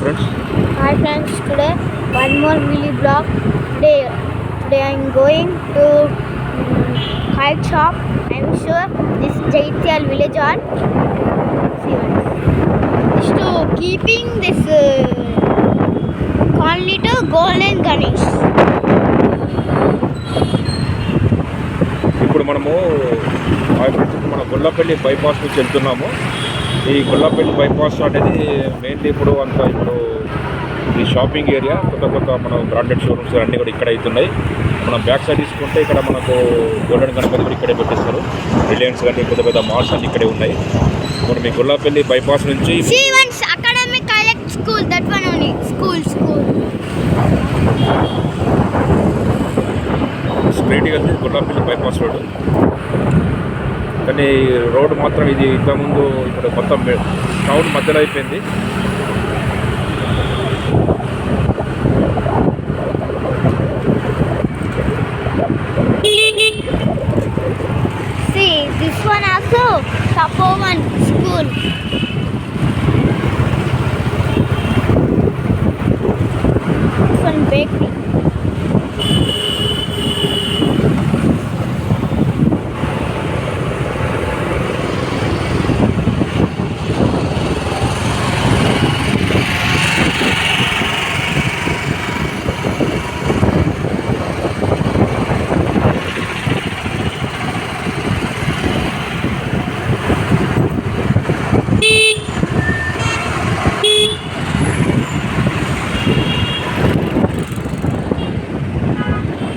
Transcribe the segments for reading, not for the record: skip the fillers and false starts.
friends. Hi friends, today one more mini vlog. Today I'm going to kite shop. I'm sure this Jaityal village on. See once. Is to keeping this colony to Golden Ganesh. ఇప్పుడు మనము మన Gollapalli bypass నుంచి వెళ్తున్నాము. ఈ Gollapalli bypass అనేది mainly ఇప్పుడు ఈ shopping area కొత్త మన బ్రాండెడ్ షోరూమ్స్ అన్నీ కూడా ఇక్కడ అవుతున్నాయి. మనం బ్యాక్ సైడ్ తీసుకుంటే ఇక్కడ మనకు గోల్డెన్ గణపతి కూడా ఇక్కడే పెట్టేస్తారు. రిలయన్స్ కానీ పెద్ద మాల్స్ అన్నీ ఇక్కడే ఉన్నాయి. మనం ఈ గొల్లపల్లి బైపాస్ నుంచి స్ట్రైట్గా వెళ్తే గొల్లపల్లి బైపాస్ రోడ్. కానీ రోడ్డు మాత్రం ఇది ఇంతకుముందు ఇక్కడ మొత్తం టౌన్ మధ్యలో అయిపోయింది. See, this one also Tapovan school. This one bakery.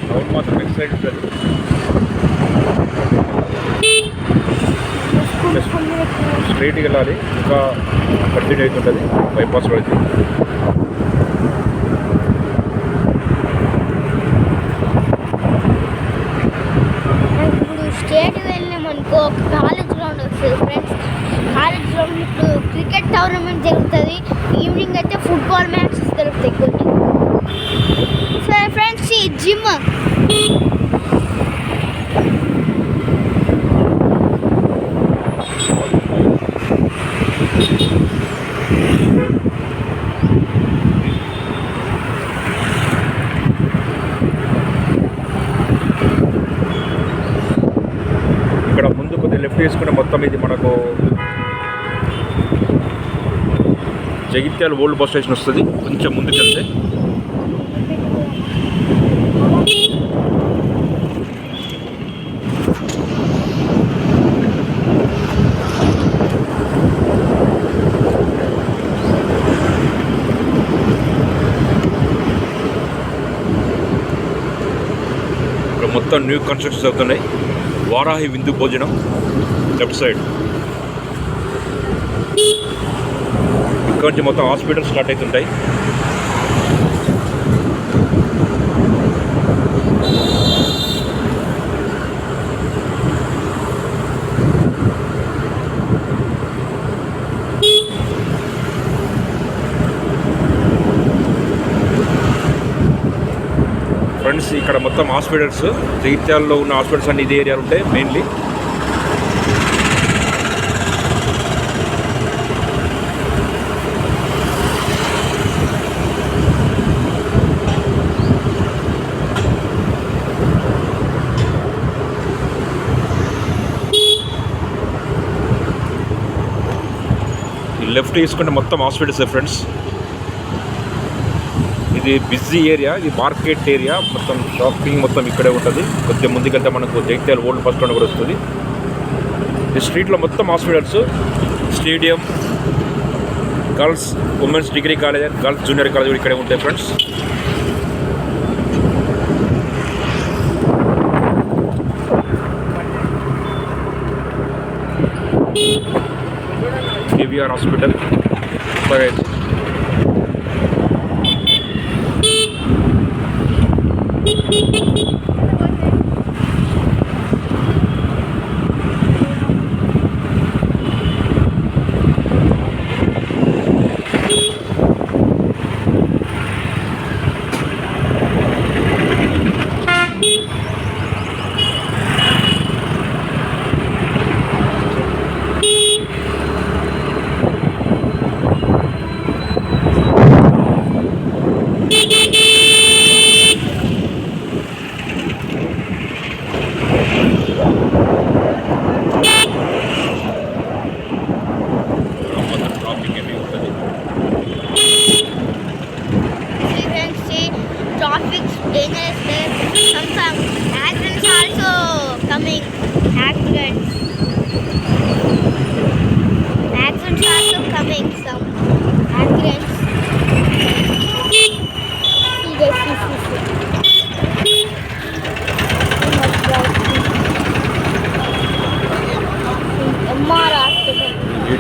Town మాత్రం నెక్స్ట్ సైడ్ ఉంటుంది. స్ట్రైట్గా వెళ్ళాలి, ఇంకా కంటిన్యూ అవుతుంటుంది బైపాస్ రోడ్. ఇప్పుడు స్టేట్ వెళ్ళామనుకో కాలేజ్ గ్రౌండ్ వస్తుంది ఫ్రెండ్స్. కాలేజ్ గ్రౌండ్ ఇప్పుడు క్రికెట్ టోర్నమెంట్ జరుగుతుంది. ఈవినింగ్ అయితే ఫుట్బాల్ మ్యాచెస్ జరుగుతాయి కొన్ని. సరే ఫ్రెండ్స్, ఈ జిమ్ ఇక్కడ ముందు కొద్దిగా లెఫ్ట్ తీసుకుంటే మొత్తం ఇది మనకు జగిత్యాల ఓల్డ్ బస్ స్టేషన్ వస్తుంది. కొంచెం ముందుకు వెళ్తే ఇక్కడ మొత్తం న్యూ కన్స్ట్రక్షన్స్ అవుతున్నాయి. వారాహి విందు భోజనం లెఫ్ట్ సైడ్. ఇక్కడ నుంచి మొత్తం హాస్పిటల్ స్టార్ట్ అవుతుంటాయి. ఫ్రెండ్స్, ఇక్కడ మొత్తం హాస్పిటల్స్, జగిత్యాలలో ఉన్న హాస్పిటల్స్ అన్ని ఇదే ఏరియాలు ఉంటాయి మెయిన్లీ. లెఫ్ట్ తీసుకుంటే మొత్తం హాస్పిటల్స్ ఫ్రెండ్స్. ఇది బిజీ ఏరియా, ఇది మార్కెట్ ఏరియా, మొత్తం షాపింగ్ మొత్తం ఇక్కడే ఉంటుంది. కొద్దిగా ముందుకెళ్తే మనకు జగిత్యాల ఓల్డ్ బస్ స్టాండ్ కూడా వస్తుంది. ఈ స్ట్రీట్లో మొత్తం hospitals, stadium, girls women's degree college, girls junior college కూడా ఇక్కడే ఉంటాయి ఫ్రెండ్స్. కేవీఆర్ హాస్పిటల్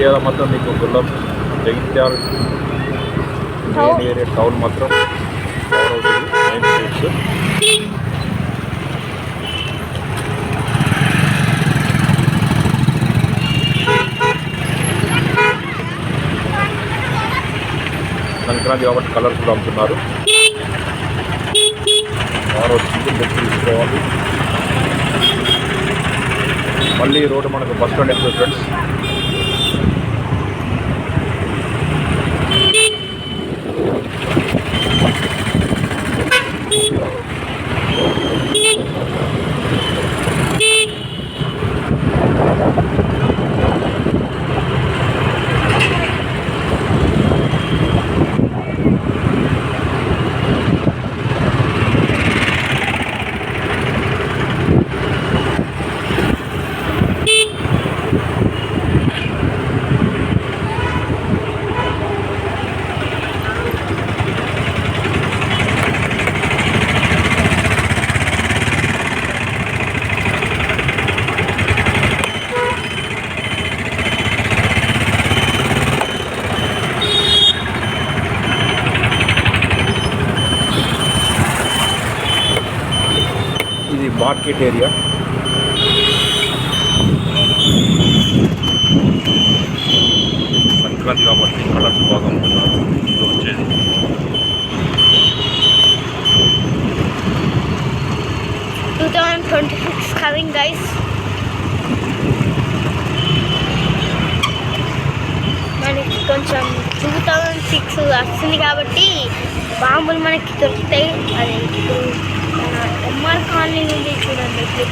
ఏరియా మాత్రం మీకు జగిత్యాల మెయిన్ ఏరియా టౌన్ మాత్రం కవర్ అవుతుంది మెయిన్ స్ట్రీట్స్. సంక్రాంతి కాబట్టి కలర్స్ కూడా అమ్ముతున్నారు. కార్ వచ్చింది, లెఫ్ట్ తీసుకోవాలి. మళ్ళీ ఈ రోడ్డు మనకు బస్ స్టాండ్ ఎక్కువ ఫ్రెండ్స్. ఇది మార్కెట్ ఏరియా. సంక్రాంతి కాబట్టి కలర్స్ బాగా అమ్ముతున్నారు. ఇప్పుడు వచ్చేది coming guys. మనకి కొంచెం 2006 వస్తుంది కాబట్టి బాంబులు మనకి దొరుకుతాయి. అది ఇప్పుడు మన ఎంఆర్ కాలనీ నుండి చూడండి ఇప్పుడు